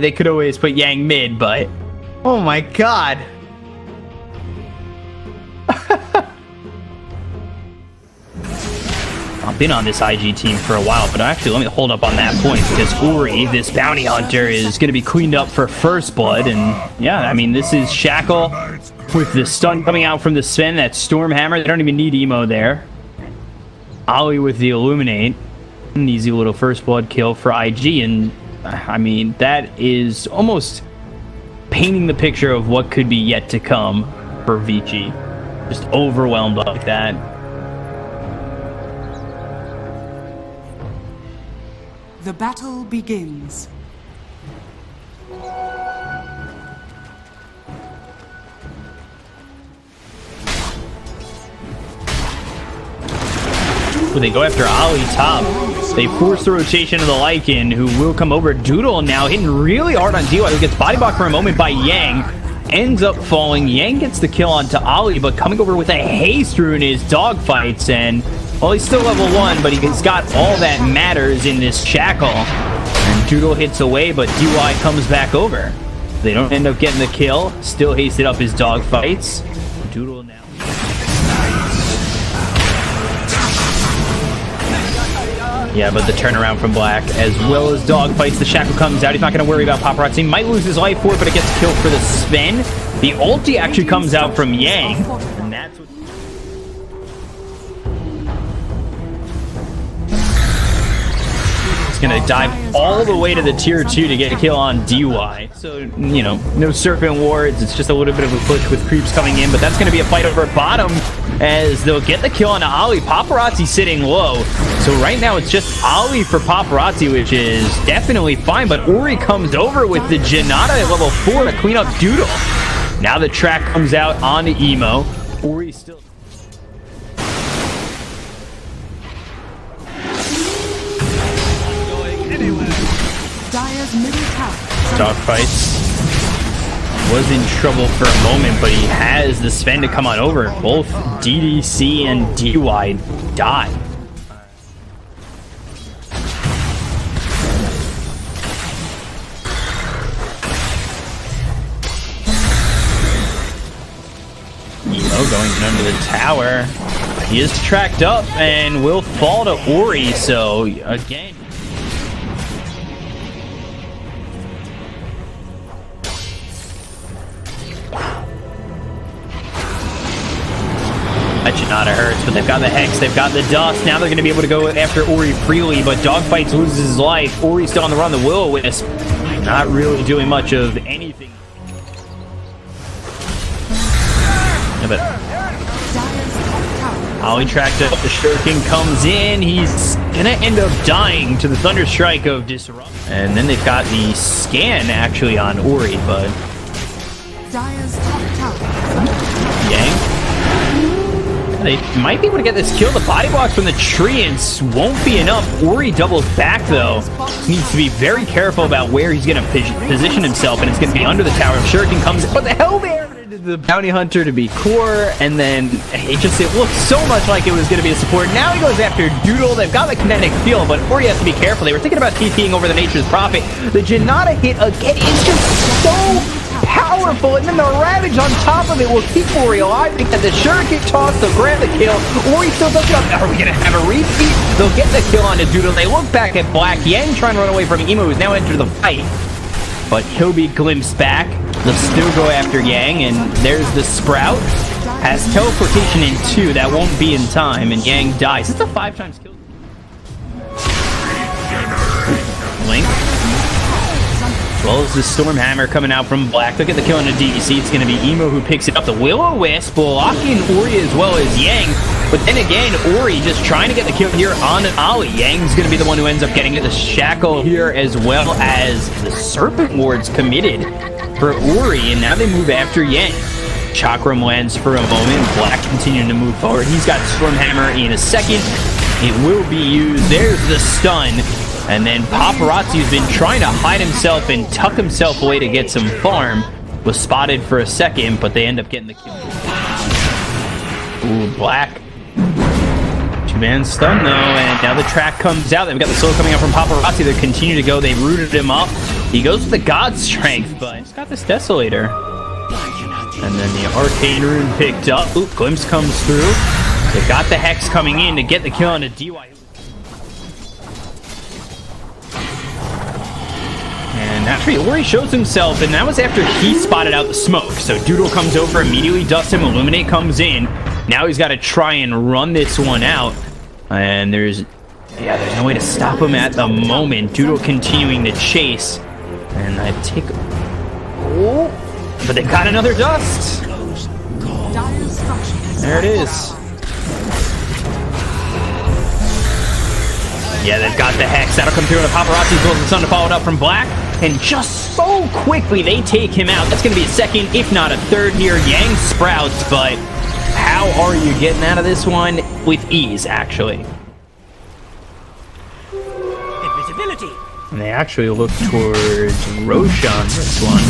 They could always put Yang mid, but oh my god. I've been on this IG team for a while, but actually let me hold up on that point, because Uri, this bounty hunter, is going to be cleaned up for first blood. And yeah, I mean, this is Shackle with the stun coming out from the Sven. That Stormhammer, they don't even need emo there. Ollie with the Illuminate. An easy little first blood kill for IG, and I mean, that is almost painting the picture of what could be yet to come for Vici. Just overwhelmed like that. The battle begins. They go after Ollie top. They force the rotation of the Lycan, who will come over. Doodle now hitting really hard on DY, who gets body blocked for a moment by Yang. Ends up falling. Yang gets the kill onto Ollie, but coming over with a haste rune is dogfights. And, well, he's still level 1, but he's got all that matters in this Shackle. And Doodle hits away, but DY comes back over. They don't end up getting the kill. Still hasted up his dogfights. Doodle now. Yeah, but the turnaround from Black, as well as dogfights. The Shackle comes out. He's not going to worry about Paparazzi. Might lose his life for it, but it gets killed for the Sven. The ulti actually comes out from Yang. And that's what... He's going to dive all the way to the tier 2 to get a kill on DY. So, you know, no Serpent Wards. It's just a little bit of a push with creeps coming in, but that's going to be a fight over bottom, as they'll get the kill on Ollie. Paparazzi sitting low. So right now it's just Ollie for Paparazzi, which is definitely fine, but Uri comes over with the Janata at level 4 to clean up Doodle. Now the track comes out on the emo. Uri still... Dogfights. Was in trouble for a moment, but he has the Sven to come on over. Both DDC and DY die. Emo going under the tower. He is tracked up and will fall to Uri, so again... That Janata hurts, but they've got the Hex, they've got the Dust. Now they're going to be able to go after Uri freely, but Dogfights loses his life. Uri's still on the run. The Will-O-Wisp not really doing much of anything. Yeah, but Ollie tracked up. The Shuriken comes in. He's going to end up dying to the Thunderstrike of Disrupt. And then they've got the scan actually on Uri, but... Yang. They might be able to get this kill. The body blocks from the treants won't be enough. Uri doubles back, though. Needs to be very careful about where he's going to position himself, and it's going to be under the tower. If Shuriken comes in, what the hell there? The bounty hunter to be core, and then it looked so much like it was going to be a support. Now he goes after Doodle. They've got the kinetic field, but Uri has to be careful. They were thinking about TPing over the Nature's Prophet. The Janata hit again is just so powerful, and then the Ravage on top of it will keep Uri alive. They get the Shuriken toss, they'll grab the kill. Uri still doesn't up. Are we going to have a repeat? They'll get the kill onto Doodle. They look back at Black. Yang trying to run away from Emo, who's now entered the fight. But he'll be glimpsed back. They'll still go after Yang, and there's the Sprout. Has teleportation in 2. That won't be in time, and Yang dies. It's a 5 times kill. Link. As well as the Stormhammer coming out from Black. They'll get the kill on the DDC. It's going to be Emo who picks it up. The Will-O-Wisp blocking Uri as well as Yang. But then again, Uri just trying to get the kill here on Ollie. Yang's going to be the one who ends up getting it. The Shackle here, as well as the Serpent Wards committed for Uri. And now they move after Yang. Chakram lands for a moment. Black continuing to move forward. He's got Stormhammer in a second. It will be used. There's the stun. And then Paparazzi's been trying to hide himself and tuck himself away to get some farm. Was spotted for a second, but they end up getting the kill. Ooh, Black. 2-man stun, though, and now the track comes out. They've got the solo coming out from Paparazzi. They continue to go. They rooted him up. He goes with the God Strength, but he's got this Desolator. And then the Arcane Rune picked up. Oop, Glimpse comes through. They got the Hex coming in to get the kill on a DY. And actually, Ori shows himself, and that was after he spotted out the smoke. So Doodle comes over, immediately dusts him, Illuminate comes in. Now he's got to try and run this one out. And there's no way to stop him at the moment. Doodle continuing to chase. And I take... Oh, but they got another dust. There it is. Yeah, they've got the Hex. That'll come through, and the Paparazzi builds the Sun to follow it up from Black. And just so quickly, they take him out. That's going to be a second, if not a third here. Yang sprouts, but how are you getting out of this one? With ease, actually. Invisibility. And they actually look towards Roche on this one.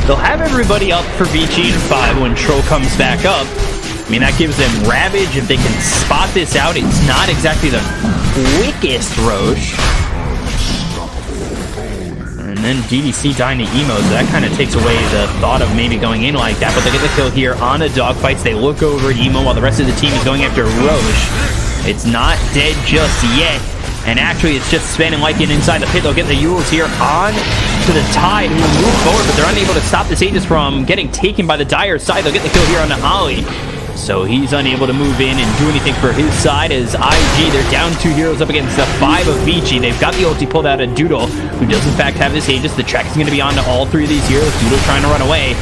They'll have everybody up for Vici and 5 when Troll comes back up. I mean, that gives them Ravage. If they can spot this out, it's not exactly the quickest Roche. And then DDC dying to Emo, so that kind of takes away the thought of maybe going in like that. But they get the kill here on a dogfights. They look over at Emo while the rest of the team is going after Roche. It's not dead just yet. And actually, it's just spinning like it inside the pit. They'll get the Yules here on to the Tide, who will move forward, but they're unable to stop the Sages from getting taken by the Dire side. They'll get the kill here on the Ollie. So he's unable to move in and do anything for his side as IG, they're down 2 heroes up against the 5 of Vici. They've got the ulti pulled out of Doodle, who does in fact have this Aegis. The track is going to be on to all 3 of these heroes. Doodle trying to run away.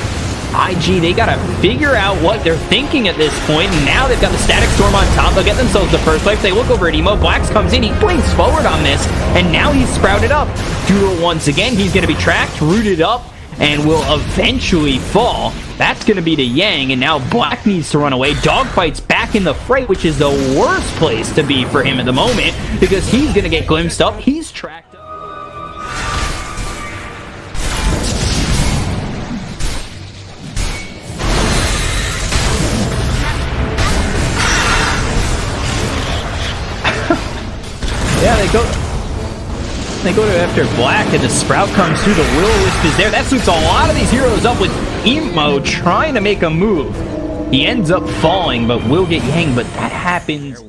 IG, they got to figure out what they're thinking at this point. And now they've got the Static Storm on top. They'll get themselves the first life. They look over at Emo. Blacks comes in. He blinks forward on this. And now he's sprouted up. Doodle once again. He's going to be tracked, rooted up, and will eventually fall. That's going to be to Yang, and now Black needs to run away. Dogfight's back in the fray, which is the worst place to be for him at the moment, because he's going to get glimpsed up. He's tracked up. Yeah, they go to after Black, and the Sprout comes through. The Will-O-Wisp is there. That suits a lot of these heroes up with Emo trying to make a move. He ends up falling, but will get Yang, but that happens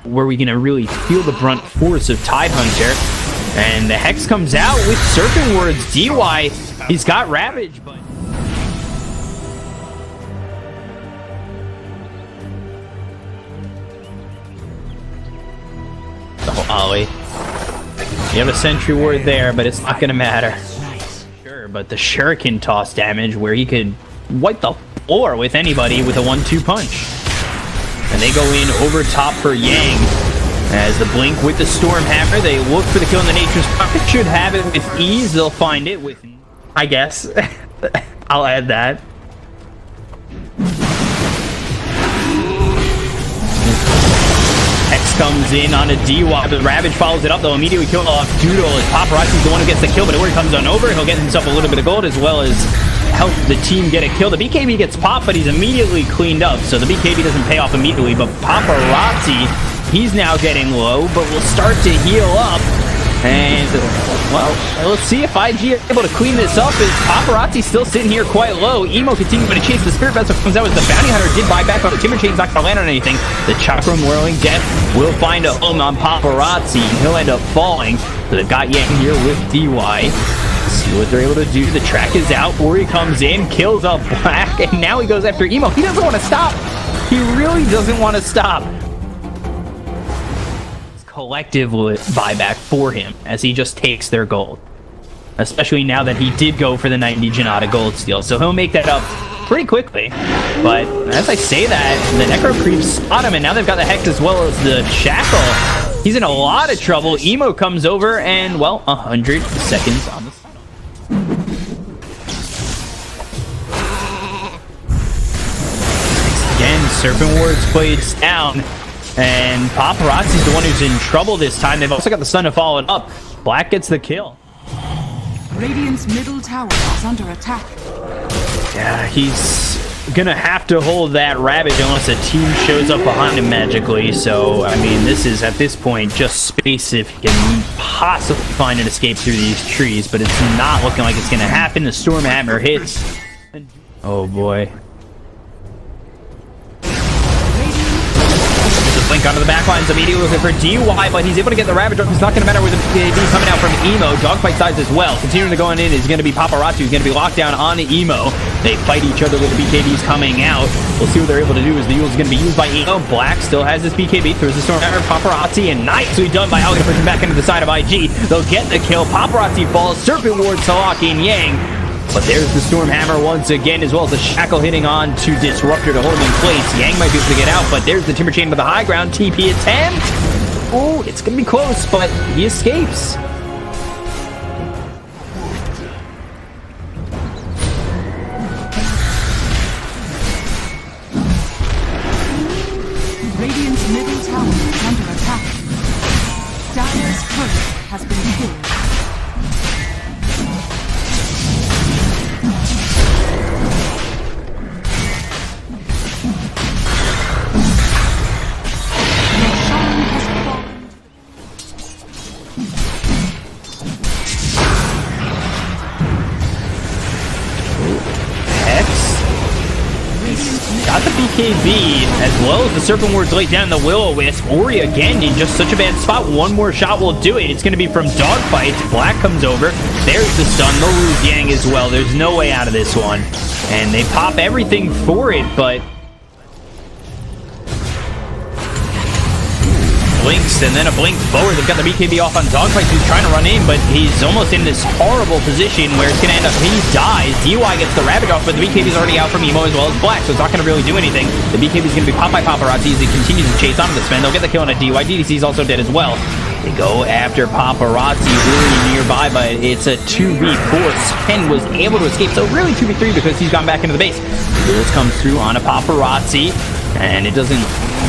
where we're going to really feel the brunt force of Tidehunter. And the Hex comes out with Serpent Words. DY, he's got Ravage, but... Oh, Ollie. You have a Sentry Ward there, but it's not going to matter. Sure, but the Shuriken toss damage where he could wipe the floor with anybody with a 1-2 punch. And they go in over top for Yang. As the Blink with the Storm Hammer, they look for the kill in the Nature's Pocket. Should have it with ease. They'll find it with, I guess. I'll add that. Hex comes in on a DY, but Ravage follows it up. They'll immediately kill off Doodle as Paparazzi's the one who gets the kill, but Ori comes on over. He'll get himself a little bit of gold as well as help the team get a kill. The BKB gets popped, but he's immediately cleaned up, so the BKB doesn't pay off immediately, but Paparazzi, he's now getting low, but will start to heal up. And, well, let's see if IG are able to clean this up as Paparazzi's still sitting here quite low. Emo continuing to chase. The Spirit Vessel comes out as the Bounty Hunter did buy back, but the Timber Chain's not going to land on anything. The Chakram Whirling Death will find a home on Paparazzi. He'll end up falling. So they've got Yang here with DY. See what they're able to do. The track is out. Ori comes in, kills up Black, and now he goes after Emo. He doesn't want to stop. He really doesn't want to stop. Collective buyback for him as he just takes their gold, especially now that he did go for the 90 Janata gold steal, so he'll make that up pretty quickly. But as I say that, the Necro Creeps spot him, and now they've got the Hex as well as the Shackle. He's in a lot of trouble. Emo comes over, and well, 100 seconds on the again. Serpent Ward's blades down. And Paparazzi's the one who's in trouble this time. They've also got the Sun to follow it up. Black gets the kill. Radiant's middle tower is under attack. Yeah, he's gonna have to hold that Ravage unless a team shows up behind him magically. So, I mean, this is, at this point, just space if he can possibly find an escape through these trees, but it's not looking like it's gonna happen. The Stormhammer hits. Oh boy. Blink onto the back lines immediately looking for DY, but he's able to get the Ravage off. It's not going to matter with the BKB coming out from Emo. Dogfight size as well. Continuing to go in is going to be Paparazzi, who's going to be locked down on Emo. They fight each other with the BKBs coming out. We'll see what they're able to do as the Yule is going to be used by Emo. Black still has his BKB, throws the Stormhammer, Paparazzi, and nicely done by Ali to push him back into the side of IG. They'll get the kill. Paparazzi falls. Serpent Ward to lock in Yang. But there's the Stormhammer once again, as well as the Shackle hitting on to Disruptor to hold him in place. Yang might be able to get out, but there's the Timber Chain to the high ground. TP attempt. Oh, it's going to be close, but he escapes. Radiant's middle tower is under attack. Dire's turret has been killed. Got the BKB, as well as the Serpent Ward's laid down the Will-O-Wisp. Ori again in just such a bad spot. One more shot will do it. It's going to be from Dogfight. Black comes over. There's the stun. They'll lose Yang as well. There's no way out of this one. And they pop everything for it, but blinks and then a blink forward. They've got the BKB off on Dogfight, who's trying to run in, but he's almost in this horrible position where it's going to end up he dies. DY gets the Ravage off, but the BKB is already out from Emo as well as Black, so it's not going to really do anything. The BKB is going to be popped by Paparazzi as he continues to chase onto the Sven. They'll get the kill on a DY. DDC is also dead as well. They go after Paparazzi really nearby, but it's a 2v4. Sven was able to escape, so really 2v3 because he's gone back into the base. This comes through on a Paparazzi, and it doesn't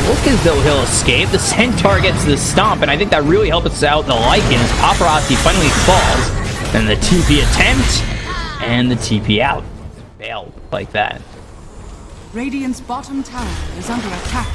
look as though he'll escape. The Centaur gets the stomp, and I think that really helps us out the Lycan as Paparazzi finally falls. And the TP attempt, and the TP out. Failed like that. Radiant's bottom tower is under attack.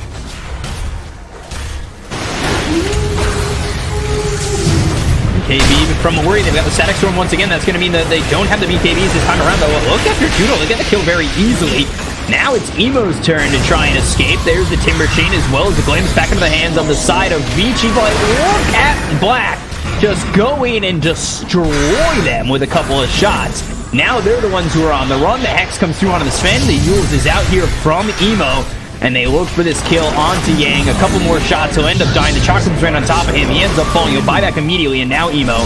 BKB from Ori. They've got the Static Storm once again. That's going to mean that they don't have the BKBs this time around, though. Look after Doodle. They get the kill very easily. Now it's Emo's turn to try and escape. There's the Timber Chain as well as the Glimpse back into the hands of the side of Vici. But look at Black just go in and destroy them with a couple of shots. Now they're the ones who are on the run. The Hex comes through onto the Sven. The Yules is out here from Emo. And they look for this kill onto Yang. A couple more shots. He'll end up dying. The Chakram's right on top of him. He ends up falling. He'll buy back immediately. And now Emo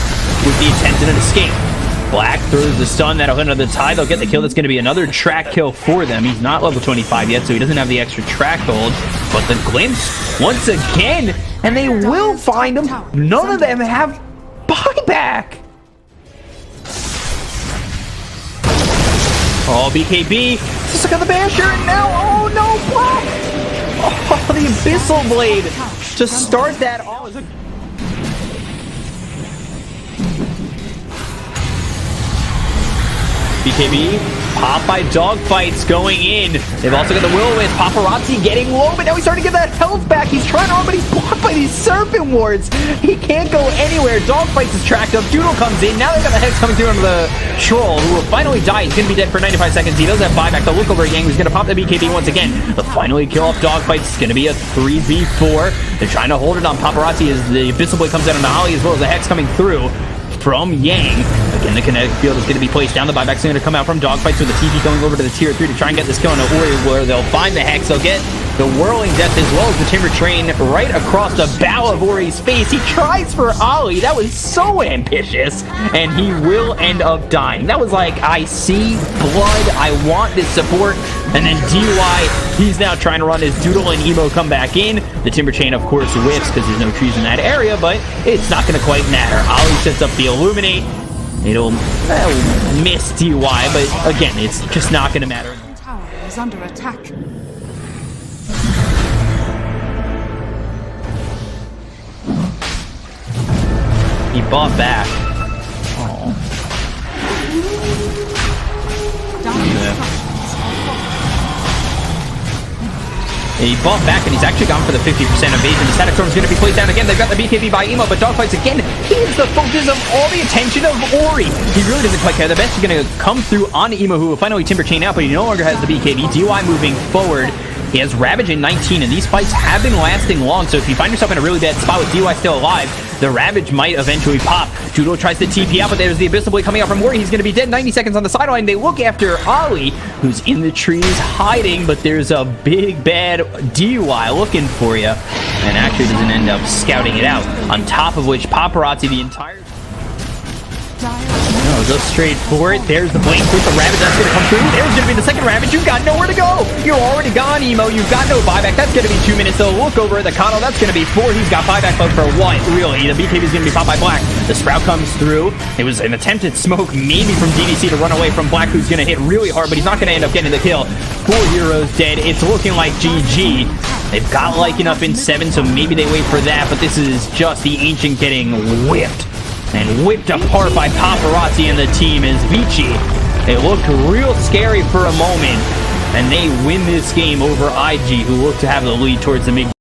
with the attempted escape. Black throws the stun. That'll hit another tie. They'll get the kill. That's going to be another track kill for them. He's not level 25 yet, so he doesn't have the extra track hold. But the Glimpse once again. And they will find him. None of them have buyback. Oh, BKB. Just look at the Basher. And now, oh no, Black. Oh, the Abyssal Blade. To start that off. BKB, pop by Dogfights going in. They've also got the Will-O-Wisp. Paparazzi getting low, but now he's starting to get that health back. He's trying to run, but he's blocked by these Serpent Wards. He can't go anywhere. Dogfights is tracked up. Doodle comes in. Now they've got the Hex coming through onto the Troll, who will finally die. He's going to be dead for 95 seconds. He does have buyback. The look over at Yang, who's going to pop the BKB once again. They'll finally kill off Dogfights. It's going to be a 3v4. They're trying to hold it on Paparazzi as the Abyssal Blade comes out on the Ollie, as well as the Hex coming through from Yang. Again, the kinetic field is going to be placed down. The buyback's going to come out from Dogfights with the TP going over to the tier 3 to try and get this kill on an Ori, where they'll find the Hex. They'll get the Whirling Death as well as the Timber Train right across the bow of Ori's face. He tries for Ollie. That was so ambitious, and he will end up dying. That was like, I see blood. I want this support. And then DY, he's now trying to run as Doodle and Emo come back in. The Timber Chain, of course, whiffs because there's no trees in that area, but it's not going to quite matter. Ollie sets up the Illuminate. It'll miss DY, but again, it's just not going to matter. The tower is under attack. He bought back. Oh. He buffed back, and he's actually gone for the 50% evasion. The Static Storm is going to be placed down again. They've got the BKB by Emo, but Dogfights again. He is the focus of all the attention of Ori. He really doesn't quite care. The best is going to come through on Emo, who will finally Timber Chain out, but he no longer has the BKB. DY moving forward. He has Ravage in 19, and these fights have been lasting long, so if you find yourself in a really bad spot with DY still alive, the Ravage might eventually pop. Judo tries to TP out, but there's the Abyssal Blade coming out from Ori. He's going to be dead 90 seconds on the sideline. They look after Ollie, who's in the trees hiding, but there's a big bad DY looking for you, and actually doesn't end up scouting it out. On top of which, Paparazzi the entire... No, go straight for it. There's the blink with the Ravage. That's going to come through. There's going to be the second Ravage. You've got nowhere to go. You're already gone, Emo. You've got no buyback. That's going to be 2 minutes. So look over at the Kano. That's going to be 4. He's got buyback, but for what? Really? The BKB is going to be popped by Black. The Sprout comes through. It was an attempted smoke, maybe from DDC to run away from Black, who's going to hit really hard, but he's not going to end up getting the kill. 4 heroes dead. It's looking like GG. They've got Lycan up in 7, so maybe they wait for that, but this is just the Ancient getting whipped. And whipped apart by Paparazzi and the team as Vici. It looked real scary for a moment, and they win this game over IG, who look to have the lead towards the mid.